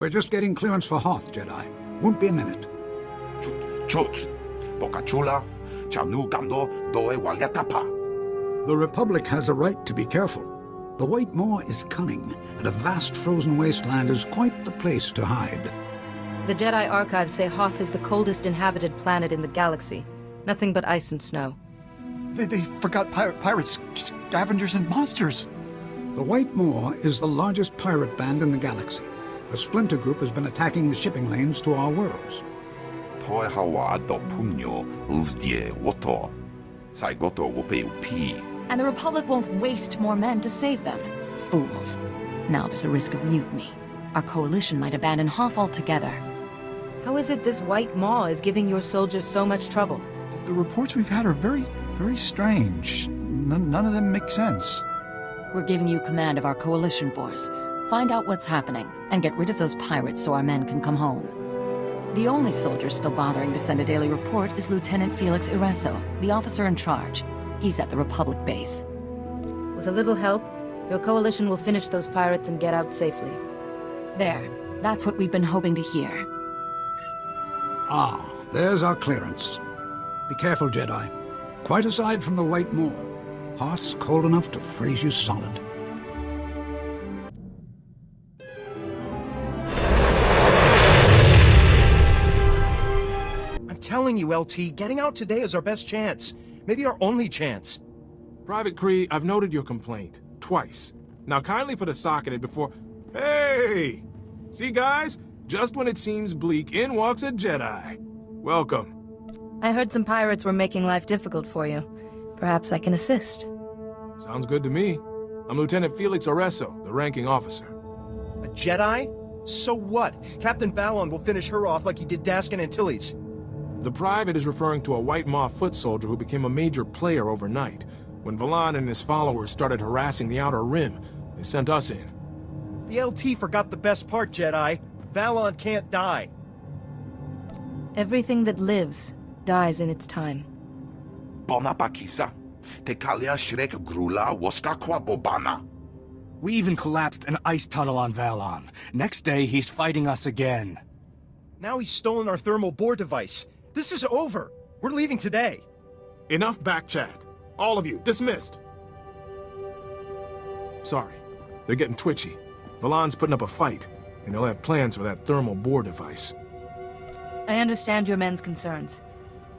We're just getting clearance for Hoth, Jedi. Won't be a minute. Chut, Bocachula, Chanu Gando, Doe Walyatapa. The Republic has a right to be careful. The White Maw is cunning, and a vast frozen wasteland is quite the place to hide. The Jedi archives say Hoth is the coldest inhabited planet in the galaxy. Nothing but ice and snow. They forgot pirates, scavengers, and monsters. The White Maw is the largest pirate band in the galaxy. A splinter group has been attacking the shipping lanes to our worlds. Toe Hawa do Punyo, SWTOR. Saigoto Wopeupi. And the Republic won't waste more men to save them. Fools. Now there's a risk of mutiny. Our coalition might abandon Hoth altogether. How is it this White Maw is giving your soldiers so much trouble? The reports we've had are very strange. None of them make sense. We're giving you command of our coalition force. Find out what's happening, and get rid of those pirates so our men can come home. The only soldier still bothering to send a daily report is Lieutenant Felix Ireso, the officer in charge. He's at the Republic base. With a little help, your coalition will finish those pirates and get out safely. There. That's what we've been hoping to hear. Ah, there's our clearance. Be careful, Jedi. Quite aside from the White Maw, Hoth's cold enough to freeze you solid. I'm telling you, LT, getting out today is our best chance. Maybe our only chance. Private Kree, I've noted your complaint. Twice. Now kindly put a sock in it before... Hey! See, guys? Just when it seems bleak, in walks a Jedi. Welcome. I heard some pirates were making life difficult for you. Perhaps I can assist. Sounds good to me. I'm Lieutenant Felix Ireso, the ranking officer. A Jedi? So what? Captain Valon will finish her off like he did Daskin Antilles. The private is referring to a White Maw foot soldier who became a major player overnight. When Valon and his followers started harassing the Outer Rim, they sent us in. The LT forgot the best part, Jedi. Valon can't die. Everything that lives dies in its time. Bonapakisa. Tekalia Shrek Grula Woskakwa Bobana. We even collapsed an ice tunnel on Valon. Next day, he's fighting us again. Now he's stolen our thermal bore device. This is over. We're leaving today. Enough backchat. All of you, dismissed. Sorry, they're getting twitchy. Valon's putting up a fight, and he'll have plans for that thermal bore device. I understand your men's concerns.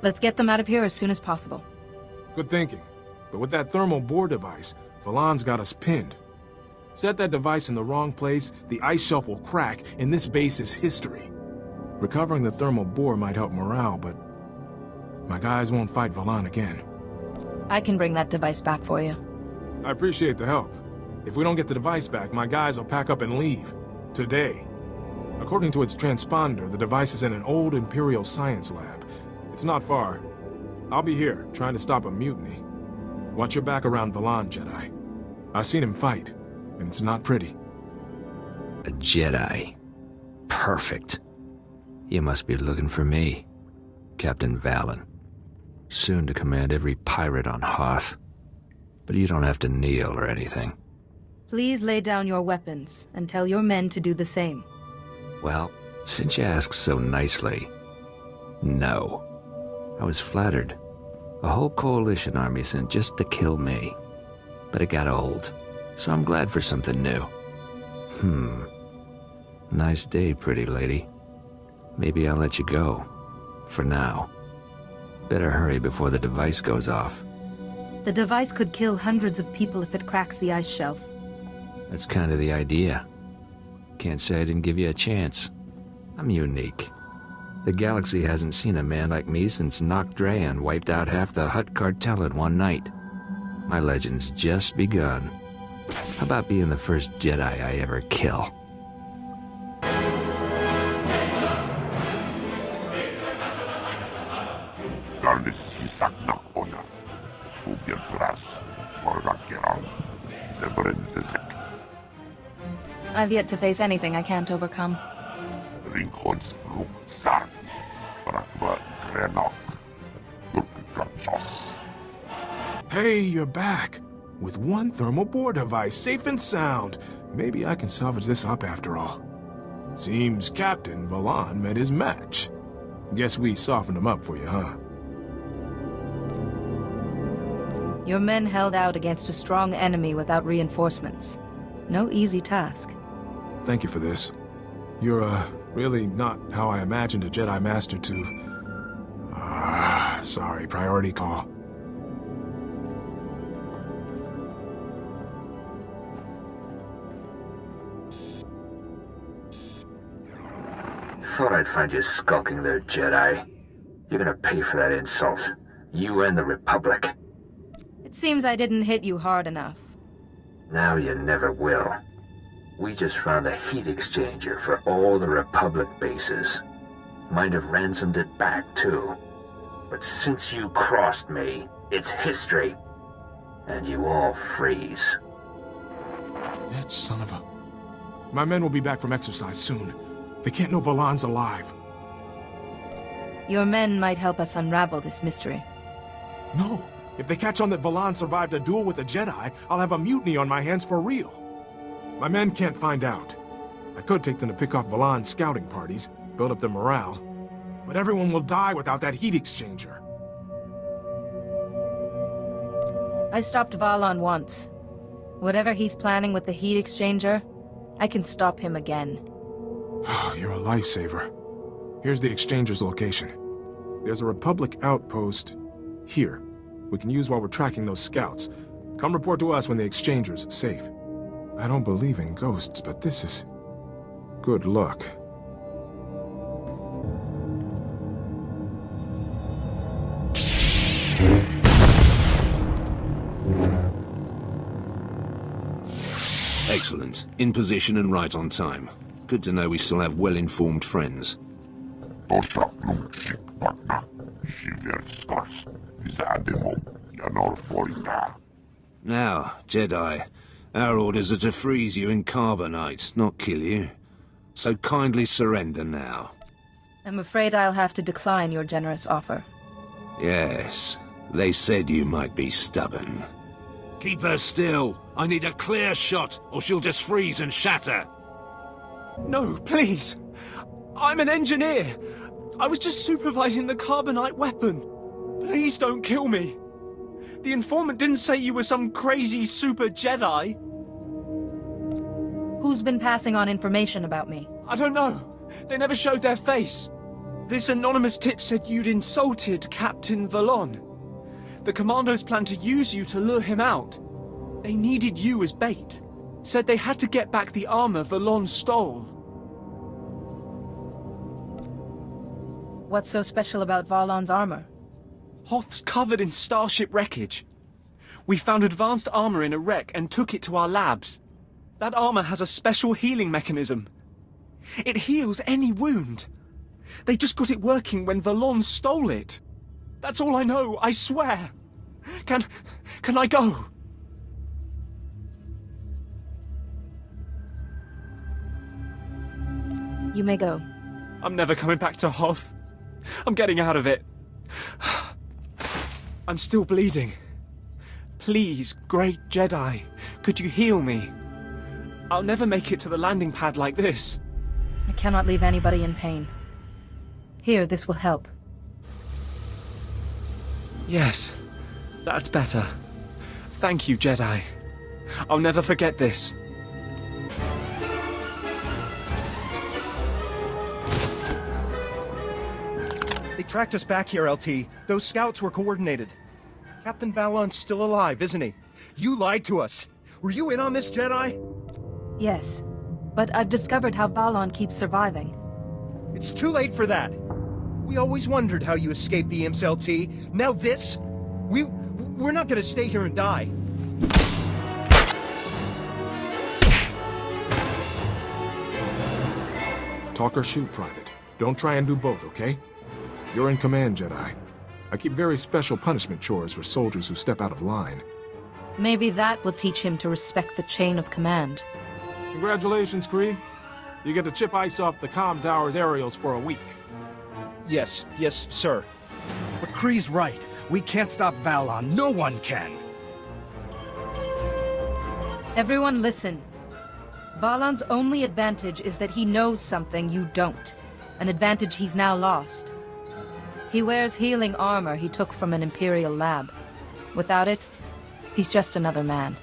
Let's get them out of here as soon as possible. Good thinking. But with that thermal bore device, Valon's got us pinned. Set that device in the wrong place, the ice shelf will crack, and this base is history. Recovering the thermal bore might help morale, but my guys won't fight Valon again. I can bring that device back for you. I appreciate the help. If we don't get the device back, my guys will pack up and leave. Today. According to its transponder, the device is in an old Imperial science lab. It's not far. I'll be here, trying to stop a mutiny. Watch your back around Valon, Jedi. I've seen him fight, and it's not pretty. A Jedi. Perfect. You must be looking for me, Captain Valon. Soon to command every pirate on Hoth. But you don't have to kneel or anything. Please lay down your weapons, and tell your men to do the same. Well, since you ask so nicely, no. I was flattered. A whole coalition army sent just to kill me. But it got old, so I'm glad for something new. Nice day, pretty lady. Maybe I'll let you go. For now. Better hurry before the device goes off. The device could kill hundreds of people if it cracks the ice shelf. That's kind of the idea. Can't say I didn't give you a chance. I'm unique. The galaxy hasn't seen a man like me since Nock Drayan wiped out half the Hutt cartel in one night. My legend's just begun. How about being the first Jedi I ever kill? I've yet to face anything I can't overcome. Hey, you're back. With one thermal bore device, safe and sound. Maybe I can salvage this up after all. Seems Captain Valon met his match. Guess we softened him up for you, huh? Your men held out against a strong enemy without reinforcements. No easy task. Thank you for this. You're, really not how I imagined a Jedi Master to... sorry, priority call. Thought I'd find you skulking there, Jedi. You're gonna pay for that insult. You and the Republic. It seems I didn't hit you hard enough. Now you never will. We just found the heat exchanger for all the Republic bases. Might have ransomed it back, too. But since you crossed me, it's history. And you all freeze. That son of a... My men will be back from exercise soon. They can't know Valon's alive. Your men might help us unravel this mystery. No. If they catch on that Valon survived a duel with a Jedi, I'll have a mutiny on my hands for real. My men can't find out. I could take them to pick off Valon's scouting parties, build up their morale, but everyone will die without that heat exchanger. I stopped Valon once. Whatever he's planning with the heat exchanger, I can stop him again. You're a lifesaver. Here's the exchanger's location. There's a Republic outpost here. We can use while we're tracking those scouts. Come report to us when the exchanger's safe. I don't believe in ghosts, but this is... good luck. Excellent. In position and right on time. Good to know we still have well-informed friends. Now, Jedi, our orders are to freeze you in carbonite, not kill you. So kindly surrender now. I'm afraid I'll have to decline your generous offer. Yes, they said you might be stubborn. Keep her still. I need a clear shot, or she'll just freeze and shatter. No, please. I'm an engineer. I was just supervising the carbonite weapon. Please don't kill me. The informant didn't say you were some crazy super Jedi. Who's been passing on information about me? I don't know. They never showed their face. This anonymous tip said you'd insulted Captain Valon. The commandos planned to use you to lure him out. They needed you as bait. Said they had to get back the armor Valon stole. What's so special about Valon's armor? Hoth's covered in starship wreckage. We found advanced armor in a wreck and took it to our labs. That armor has a special healing mechanism. It heals any wound. They just got it working when Valon stole it. That's all I know, I swear. Can I go? You may go. I'm never coming back to Hoth. I'm getting out of it. I'm still bleeding. Please, great Jedi, could you heal me? I'll never make it to the landing pad like this. I cannot leave anybody in pain. Here, this will help. Yes, that's better. Thank you, Jedi. I'll never forget this. They tracked us back here, LT. Those scouts were coordinated. Captain Valon's still alive, isn't he? You lied to us. Were you in on this, Jedi? Yes, but I've discovered how Valon keeps surviving. It's too late for that. We always wondered how you escaped the imps, LT. Now this? We're not gonna stay here and die. Talk or shoot, Private. Don't try and do both, okay? You're in command, Jedi. I keep very special punishment chores for soldiers who step out of line. Maybe that will teach him to respect the chain of command. Congratulations, Kree. You get to chip ice off the comm tower's aerials for a week. Yes, sir. But Kree's right. We can't stop Valon. No one can. Everyone listen. Valan's only advantage is that he knows something you don't. An advantage he's now lost. He wears healing armor he took from an Imperial lab. Without it, he's just another man.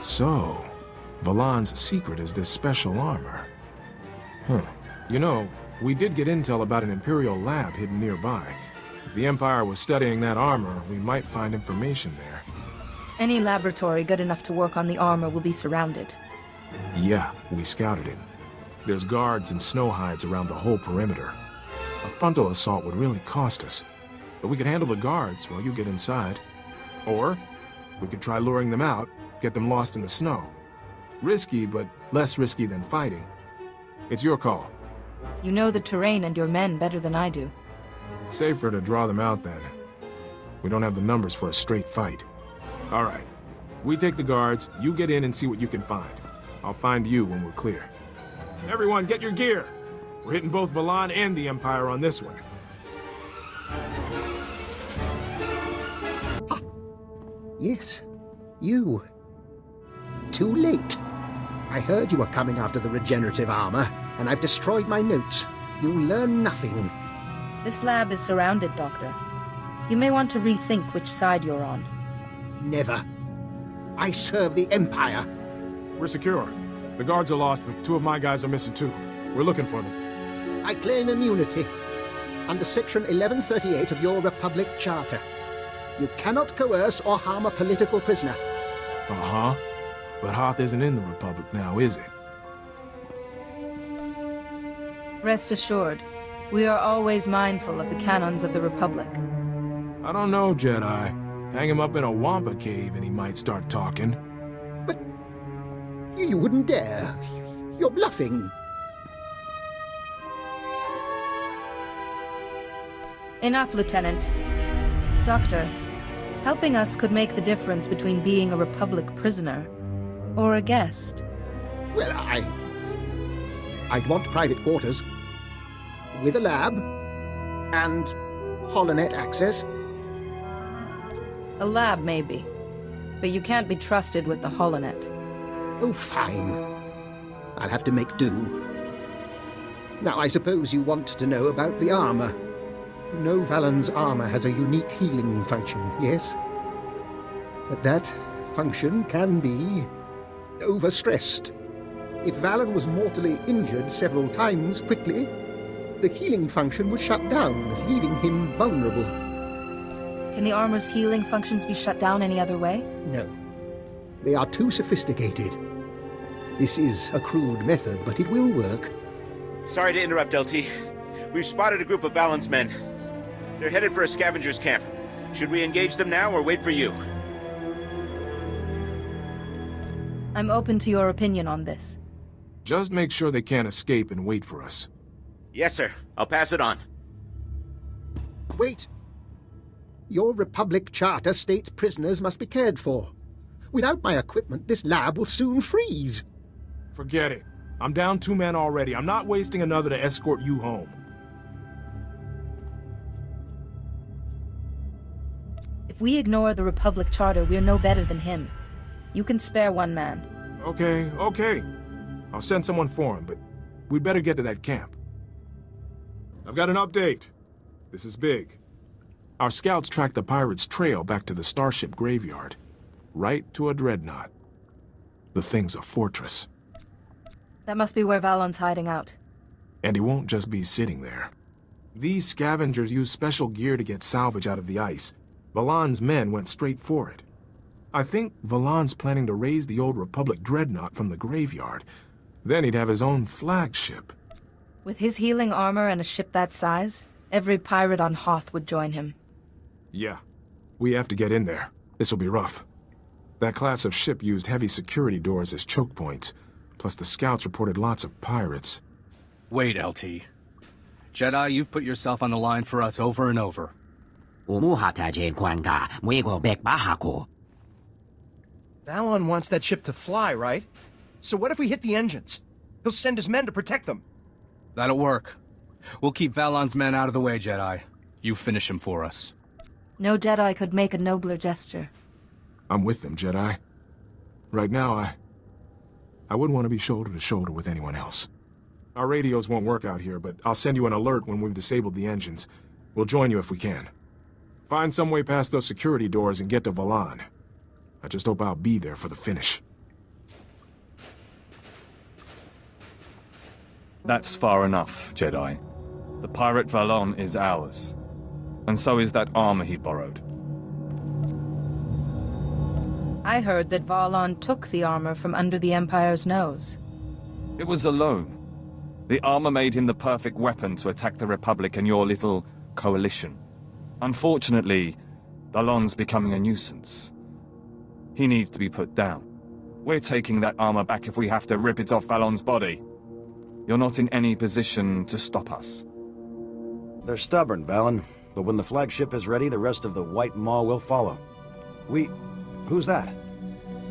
So, Valan's secret is this special armor. Huh. You know, we did get intel about an Imperial lab hidden nearby. If the Empire was studying that armor, we might find information there. Any laboratory good enough to work on the armor will be surrounded. Yeah, we scouted it. There's guards and snow hides around the whole perimeter. A frontal assault would really cost us, but we could handle the guards while you get inside. Or, we could try luring them out, get them lost in the snow. Risky, but less risky than fighting. It's your call. You know the terrain and your men better than I do. Safer to draw them out then. We don't have the numbers for a straight fight. All right. We take the guards, you get in and see what you can find. I'll find you when we're clear. Everyone, get your gear! We're hitting both Valan and the Empire on this one. Yes, you. Too late. I heard you were coming after the regenerative armor, and I've destroyed my notes. You'll learn nothing. This lab is surrounded, Doctor. You may want to rethink which side you're on. Never. I serve the Empire. We're secure. The guards are lost, but 2 of my guys are missing too. We're looking for them. I claim immunity. Under Section 1138 of your Republic Charter. You cannot coerce or harm a political prisoner. Uh-huh. But Hoth isn't in the Republic now, is it? Rest assured, we are always mindful of the canons of the Republic. I don't know, Jedi. Hang him up in a Wampa cave and he might start talking. But you wouldn't dare. You're bluffing. Enough, Lieutenant. Doctor, helping us could make the difference between being a Republic prisoner or a guest. Well, I'd want private quarters. With a lab. And holonet access. A lab, maybe. But you can't be trusted with the holonet. Oh, fine. I'll have to make do. Now, I suppose you want to know about the armor. You know Valan's armor has a unique healing function, yes? But that function can be overstressed. If Valan was mortally injured several times quickly, the healing function would shut down, leaving him vulnerable. Can the armor's healing functions be shut down any other way? No. They are too sophisticated. This is a crude method, but it will work. Sorry to interrupt, LT. We've spotted a group of Valan's men. They're headed for a scavenger's camp. Should we engage them now or wait for you? I'm open to your opinion on this. Just make sure they can't escape and wait for us. Yes, sir. I'll pass it on. Wait! Your Republic Charter states prisoners must be cared for. Without my equipment, this lab will soon freeze. Forget it. I'm down 2 men already. I'm not wasting another to escort you home. If we ignore the Republic Charter, we're no better than him. You can spare 1 man. Okay. I'll send someone for him, but we'd better get to that camp. I've got an update. This is big. Our scouts tracked the pirates' trail back to the starship graveyard. Right to a dreadnought. The thing's a fortress. That must be where Valan's hiding out. And he won't just be sitting there. These scavengers use special gear to get salvage out of the ice. Valan's men went straight for it. I think Valan's planning to raise the old Republic dreadnought from the graveyard. Then he'd have his own flagship. With his healing armor and a ship that size, every pirate on Hoth would join him. Yeah. We have to get in there. This'll be rough. That class of ship used heavy security doors as choke points. Plus the scouts reported lots of pirates. Wait, LT. Jedi, you've put yourself on the line for us over and over. Valon wants that ship to fly, right? So what if we hit the engines? He'll send his men to protect them. That'll work. We'll keep Valon's men out of the way, Jedi. You finish him for us. No Jedi could make a nobler gesture. I'm with them, Jedi. Right now, I wouldn't want to be shoulder to shoulder with anyone else. Our radios won't work out here, but I'll send you an alert when we've disabled the engines. We'll join you if we can. Find some way past those security doors and get to Valan. I just hope I'll be there for the finish. That's far enough, Jedi. The pirate Valon is ours. And so is that armor he borrowed. I heard that Valon took the armor from under the Empire's nose. It was a loan. The armor made him the perfect weapon to attack the Republic and your little coalition. Unfortunately, Valon's becoming a nuisance. He needs to be put down. We're taking that armor back if we have to rip it off Valon's body. You're not in any position to stop us. They're stubborn, Valen. But when the flagship is ready, the rest of the White Maw will follow. Who's that?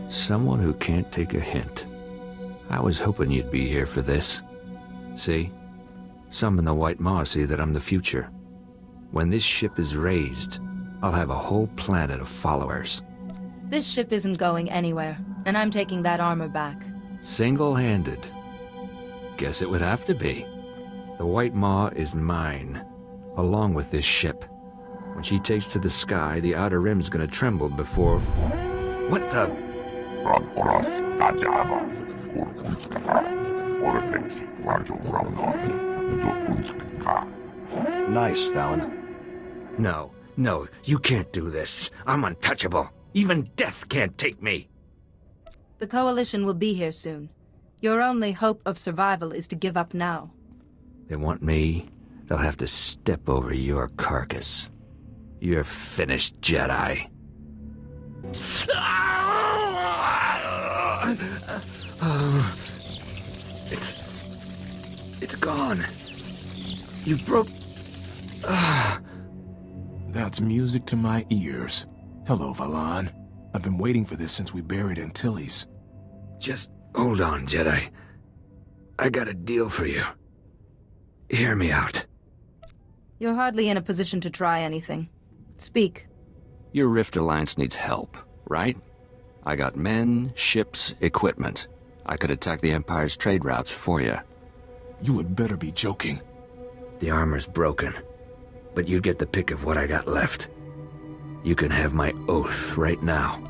Someone who can't take a hint. I was hoping you'd be here for this. See? Some in the White Maw see that I'm the future. When this ship is raised, I'll have a whole planet of followers. This ship isn't going anywhere, and I'm taking that armor back. Single-handed. Guess it would have to be. The White Maw is mine, along with this ship. When she takes to the sky, the Outer Rim's gonna tremble before... What the... Nice, Valen. No, you can't do this. I'm untouchable. Even death can't take me. The Coalition will be here soon. Your only hope of survival is to give up now. They want me, they'll have to step over your carcass. You're finished, Jedi. It's gone. You broke... That's music to my ears. Hello, Valan. I've been waiting for this since we buried Antilles. Just hold on, Jedi. I got a deal for you. Hear me out. You're hardly in a position to try anything. Speak. Your Rift Alliance needs help, right? I got men, ships, equipment. I could attack the Empire's trade routes for you. You had better be joking. The armor's broken, but you get the pick of what I got left. You can have my oath right now.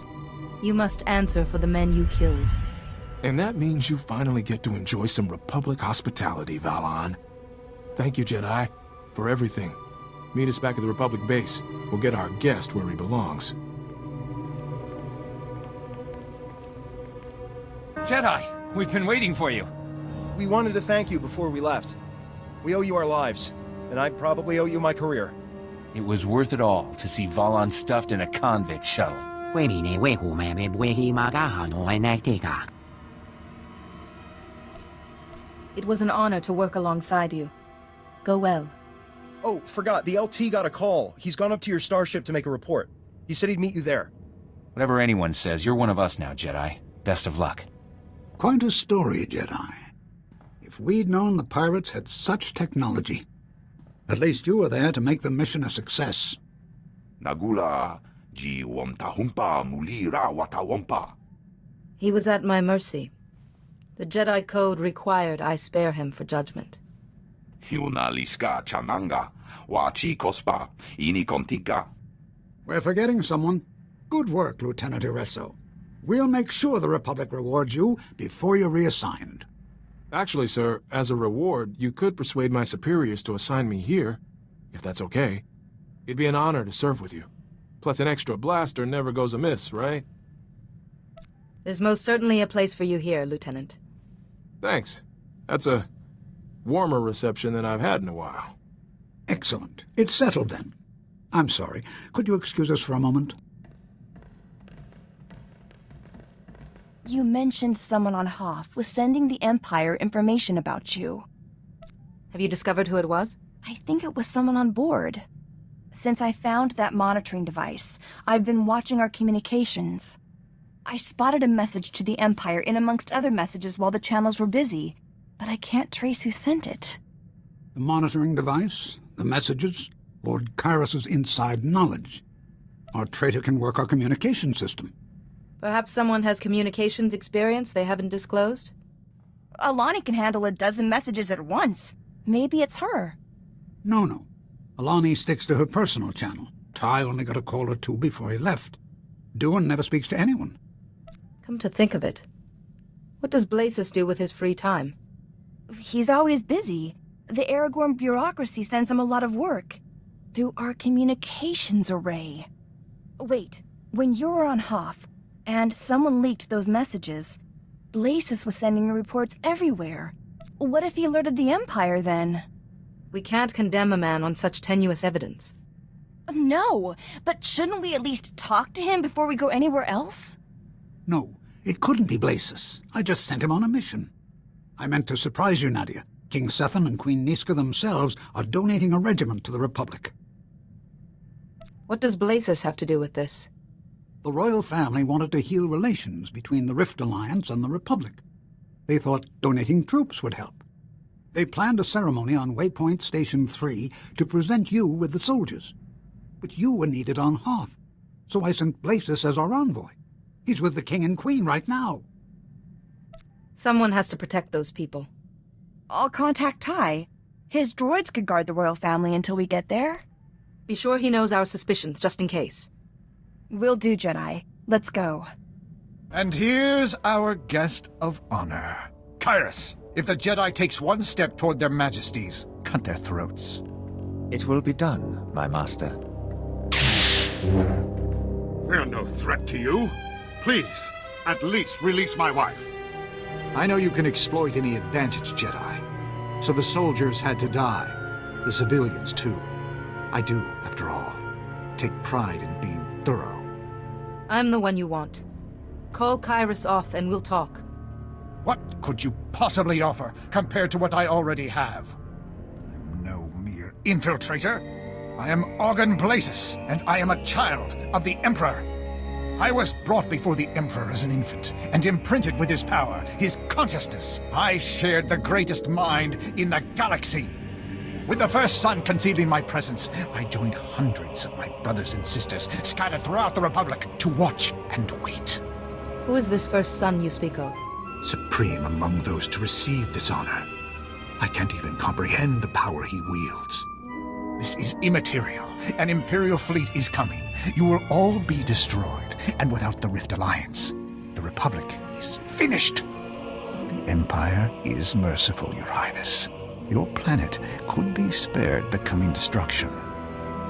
You must answer for the men you killed. And that means you finally get to enjoy some Republic hospitality, Valan. Thank you, Jedi, for everything. Meet us back at the Republic base. We'll get our guest where he belongs. Jedi, we've been waiting for you. We wanted to thank you before we left. We owe you our lives, and I probably owe you my career. It was worth it all to see Valon stuffed in a convict shuttle. It was an honor to work alongside you. Go well. Oh, forgot, the LT got a call. He's gone up to your starship to make a report. He said he'd meet you there. Whatever anyone says, you're one of us now, Jedi. Best of luck. Quite a story, Jedi. If we'd known the pirates had such technology. At least you were there to make the mission a success. Nagula ji wamtahumpa mulira watawampa. He was at my mercy. The Jedi Code required I spare him for judgment. Hiuna liska chananga wa chi kospa ini kontika. We're forgetting someone. Good work, Lieutenant Iresso. We'll make sure the Republic rewards you before you're reassigned. Actually, sir, as a reward, you could persuade my superiors to assign me here, if that's okay. It'd be an honor to serve with you. Plus, an extra blaster never goes amiss, right? There's most certainly a place for you here, Lieutenant. Thanks. That's a warmer reception than I've had in a while. Excellent. It's settled then. I'm sorry. Could you excuse us for a moment? You mentioned someone on Hoth was sending the Empire information about you. Have you discovered who it was? I think it was someone on board. Since I found that monitoring device, I've been watching our communications. I spotted a message to the Empire in amongst other messages while the channels were busy, but I can't trace who sent it. The monitoring device, the messages, Lord Kyros's inside knowledge. Our traitor can work our communication system. Perhaps someone has communications experience they haven't disclosed? Alani can handle a dozen messages at once. Maybe it's her. No. Alani sticks to her personal channel. Ty only got a call or two before he left. Duan never speaks to anyone. Come to think of it, what does Blasis do with his free time? He's always busy. The Aragorn bureaucracy sends him a lot of work. Through our communications array. Wait, when you were on Hoth, and someone leaked those messages, Blasis was sending reports everywhere. What if he alerted the Empire, then? We can't condemn a man on such tenuous evidence. No, but shouldn't we at least talk to him before we go anywhere else? No, it couldn't be Blasis. I just sent him on a mission. I meant to surprise you, Nadia. King Sethan and Queen Niska themselves are donating a regiment to the Republic. What does Blasis have to do with this? The royal family wanted to heal relations between the Rift Alliance and the Republic. They thought donating troops would help. They planned a ceremony on Waypoint Station 3 to present you with the soldiers. But you were needed on Hoth, so I sent Blasis as our envoy. He's with the King and Queen right now. Someone has to protect those people. I'll contact Ty. His droids could guard the royal family until we get there. Be sure he knows our suspicions, just in case. Will do, Jedi. Let's go. And here's our guest of honor. Kyrus, if the Jedi takes one step toward their majesties, cut their throats. It will be done, my master. We're no threat to you. Please, at least release my wife. I know you can exploit any advantage, Jedi. So the soldiers had to die. The civilians, too. I do, after all, take pride in being thorough. I'm the one you want. Call Kyrus off and we'll talk. What could you possibly offer compared to what I already have? I'm no mere infiltrator. I am Augan Blasis, and I am a child of the Emperor. I was brought before the Emperor as an infant, and imprinted with his power, his consciousness. I shared the greatest mind in the galaxy. With the first sun conceived in my presence, I joined hundreds of my brothers and sisters scattered throughout the Republic to watch and wait. Who is this first son you speak of? Supreme among those to receive this honor. I can't even comprehend the power he wields. This is immaterial. An Imperial fleet is coming. You will all be destroyed, and without the Rift Alliance, the Republic is finished. The Empire is merciful, Your Highness. Your planet could be spared the coming destruction.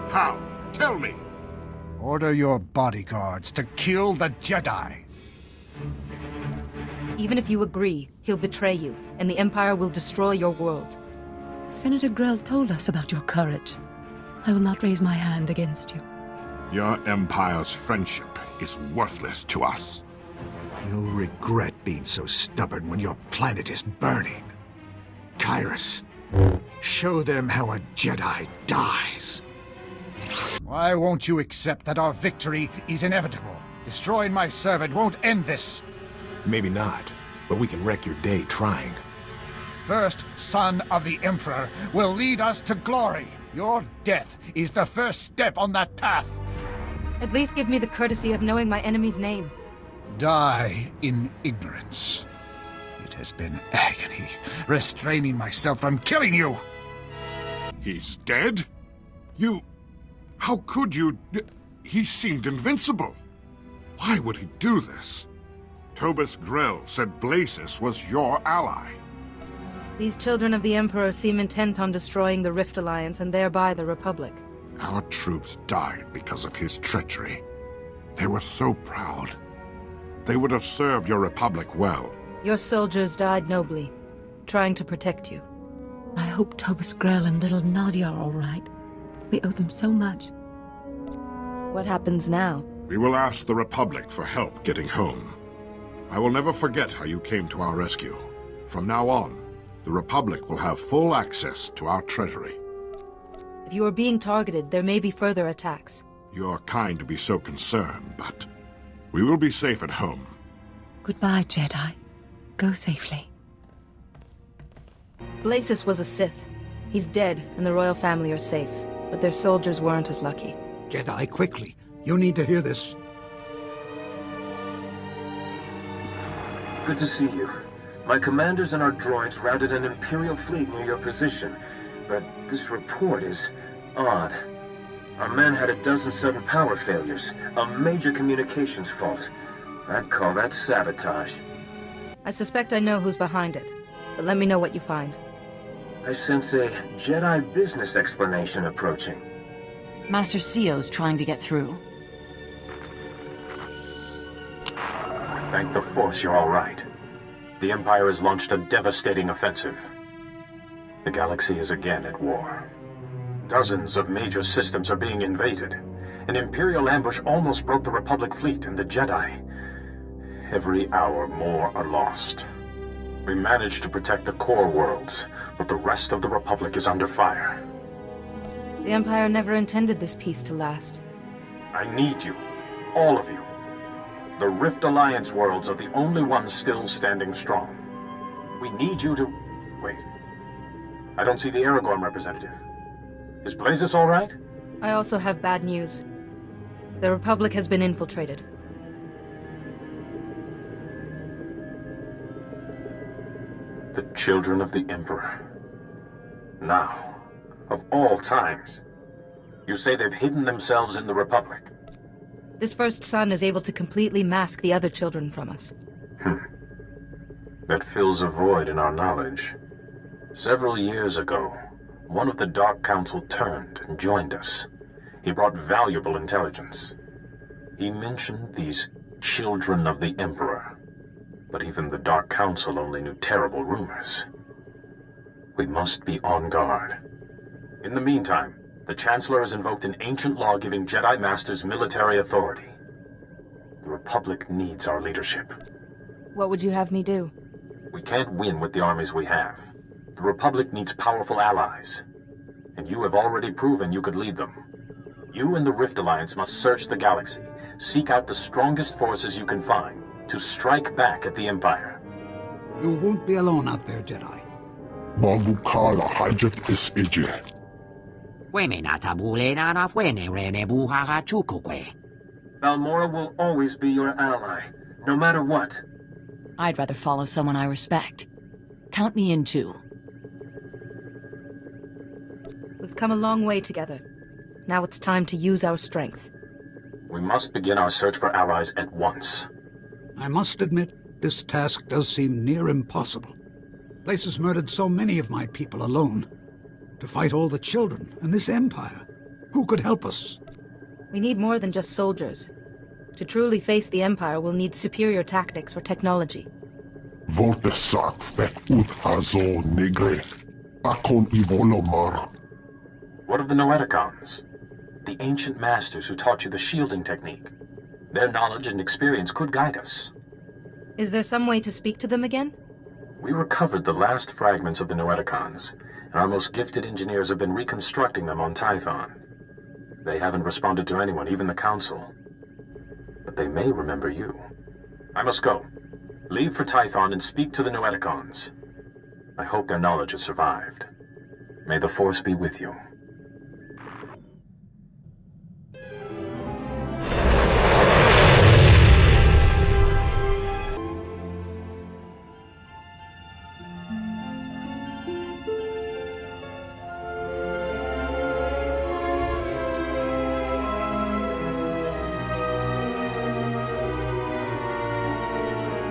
How? Tell me. Order your bodyguards to kill the Jedi. Even if you agree, he'll betray you, and the Empire will destroy your world. Senator Grell told us about your courage. I will not raise my hand against you. Your Empire's friendship is worthless to us. You'll regret being so stubborn when your planet is burning. Kyrus, show them how a Jedi dies. Why won't you accept that our victory is inevitable? Destroying my servant won't end this. Maybe not, but we can wreck your day trying. First son of the Emperor will lead us to glory. Your death is the first step on that path. At least give me the courtesy of knowing my enemy's name. Die in ignorance. It has been agony, restraining myself from killing you. He's dead? You... How could you... He seemed invincible. Why would he do this? Tobus Grell said Blasis was your ally. These children of the Emperor seem intent on destroying the Rift Alliance and thereby the Republic. Our troops died because of his treachery. They were so proud. They would have served your Republic well. Your soldiers died nobly, trying to protect you. I hope Tobus Grell and little Nadia are all right. We owe them so much. What happens now? We will ask the Republic for help getting home. I will never forget how you came to our rescue. From now on, the Republic will have full access to our treasury. If you are being targeted, there may be further attacks. You're kind to be so concerned, but we will be safe at home. Goodbye, Jedi. Go safely. Blasis was a Sith. He's dead, and the royal family are safe. But their soldiers weren't as lucky. Jedi, quickly. You need to hear this. Good to see you. My commanders and our droids routed an Imperial fleet near your position, but this report is odd. Our men had a dozen sudden power failures, a major communications fault. I'd call that sabotage. I suspect I know who's behind it, but let me know what you find. I sense a Jedi business explanation approaching. Master Ceo's trying to get through. Thank the Force you're all right. The Empire has launched a devastating offensive. The galaxy is again at war. Dozens of major systems are being invaded. An Imperial ambush almost broke the Republic fleet and the Jedi. Every hour more are lost. We managed to protect the core worlds, but the rest of the Republic is under fire. The Empire never intended this peace to last. I need you. All of you. The Rift Alliance worlds are the only ones still standing strong. We need you to... Wait. I don't see the Aragorn representative. Is Blazes all right? I also have bad news. The Republic has been infiltrated. The children of the Emperor. Now, of all times, you say they've hidden themselves in the Republic. This first son is able to completely mask the other children from us. That fills a void in our knowledge. Several years ago, one of the Dark Council turned and joined us. He brought valuable intelligence. He mentioned these children of the Emperor, but even the Dark Council only knew terrible rumors. We must be on guard. In the meantime, the Chancellor has invoked an ancient law giving Jedi Masters military authority. The Republic needs our leadership. What would you have me do? We can't win with the armies we have. The Republic needs powerful allies. And you have already proven you could lead them. You and the Rift Alliance must search the galaxy, seek out the strongest forces you can find, to strike back at the Empire. You won't be alone out there, Jedi. Magukala hajat is ije. Balmora will always be your ally, no matter what. I'd rather follow someone I respect. Count me in too. We've come a long way together. Now it's time to use our strength. We must begin our search for allies at once. I must admit, this task does seem near impossible. Places murdered so many of my people alone. To fight all the children and this Empire. Who could help us? We need more than just soldiers. To truly face the Empire, we'll need superior tactics or technology. Voltesak fekut hazo negre. Akon ivolomar. What of the Noeticons? The ancient masters who taught you the shielding technique. Their knowledge and experience could guide us. Is there some way to speak to them again? We recovered the last fragments of the Noeticons, and our most gifted engineers have been reconstructing them on Tython. They haven't responded to anyone, even the Council. But they may remember you. I must go. Leave for Tython and speak to the Noeticons. I hope their knowledge has survived. May the Force be with you.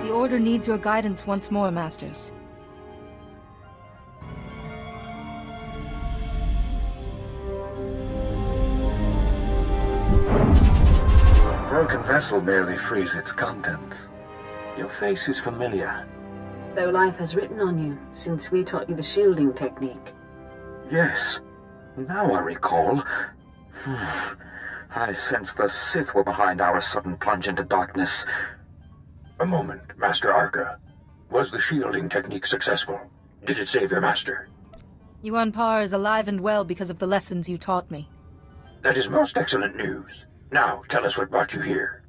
The Order needs your guidance once more, Masters. A broken vessel merely frees its contents. Your face is familiar. Though life has written on you since we taught you the shielding technique. Yes. Now I recall. I sense the Sith were behind our sudden plunge into darkness. A moment, Master Arca. Was the shielding technique successful? Did it save your master? Yuan Par is alive and well because of the lessons you taught me. That is most excellent news. Now, tell us what brought you here.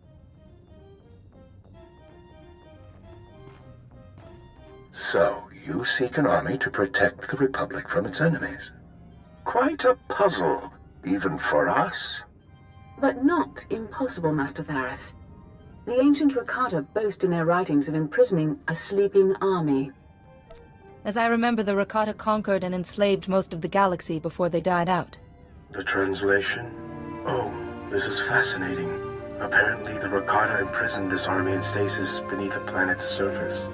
So, you seek an army to protect the Republic from its enemies. Quite a puzzle, even for us. But not impossible, Master Tharis. The ancient Rakata boast in their writings of imprisoning a sleeping army. As I remember, the Rakata conquered and enslaved most of the galaxy before they died out. The translation? Oh, this is fascinating. Apparently, the Rakata imprisoned this army in stasis beneath the planet's surface.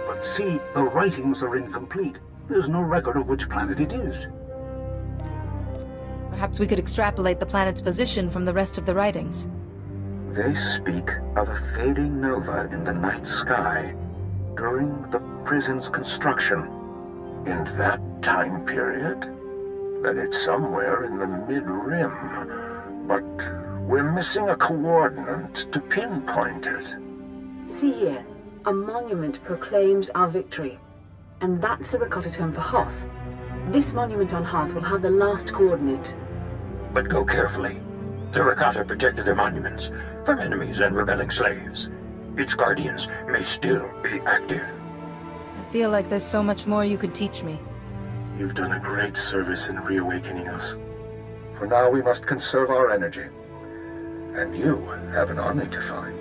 But see, the writings are incomplete. There's no record of which planet it is. Perhaps we could extrapolate the planet's position from the rest of the writings. They speak of a fading nova in the night sky during the prison's construction. In that time period? Then it's somewhere in the mid-rim. But we're missing a coordinate to pinpoint it. See here, a monument proclaims our victory. And that's the Rakata term for Hoth. This monument on Hoth will have the last coordinate. But go carefully. The Rakata protected their monuments from enemies and rebelling slaves. Its guardians may still be active. I feel like there's so much more you could teach me. You've done a great service in reawakening us. For now, we must conserve our energy. And you have an army to find.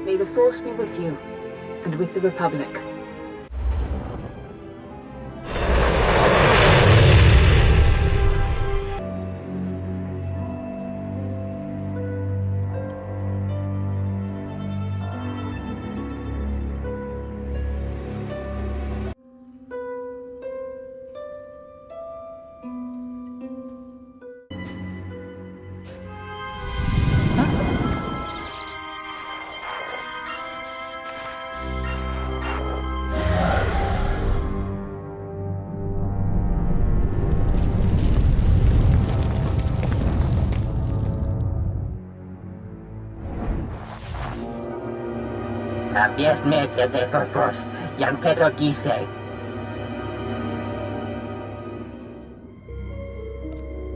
May the Force be with you, and with the Republic.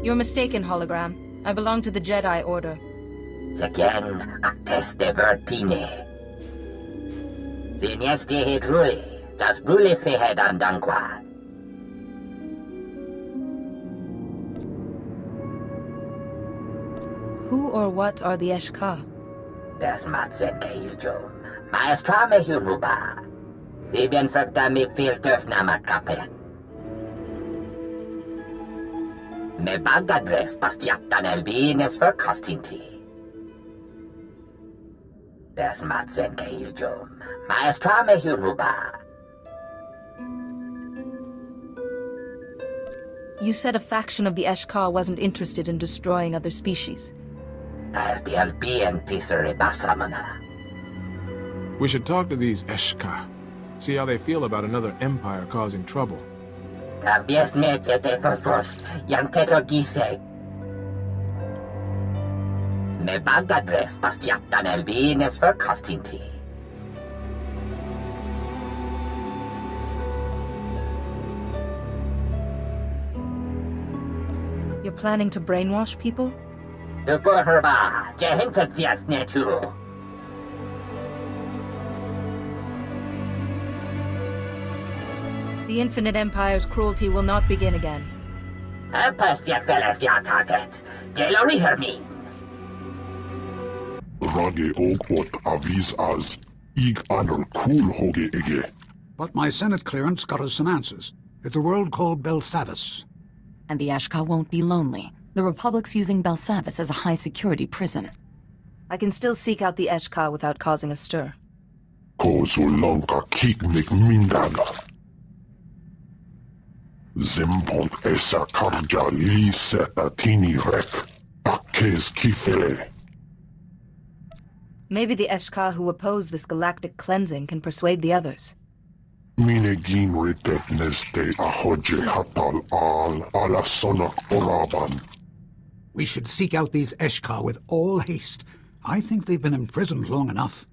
You're mistaken, hologram. I belong to the Jedi Order. Again, atteste vertine. Zinesti hidruli, das bruli fehed andangua. Who or what are the Eshka? Das matzenke hiljom. Maestra me hunuba. Bibien fragda mi fil töfna makape. Me bagadres pastiatan elbines för kastinti. Das matzenke hiljom. Maestra me hunuba. You said a faction of the Eshka wasn't interested in destroying other species. Das bielbien tisere basamana. We should talk to these Eshka. See how they feel about another empire causing trouble. Me bagadres pastiatan elbines för kastinti. You're planning to brainwash people? The Infinite Empire's cruelty will not begin again. Rage og ot avis as ig anor cool hoge ege. But my Senate clearance got us some answers. It's a world called Belsavis. And the Ashka won't be lonely. The Republic's using Belsavis as a high-security prison. I can still seek out the Eshka without causing a stir. Kozulanka kiknik mindaga. Zimpont esa karja li setatini rek. Akes kifele. Maybe the Eshka who oppose this galactic cleansing can persuade the others. Minegin ritet neste ahoje hatal al ala sonak oraban. We should seek out these Eshka with all haste. I think they've been imprisoned long enough.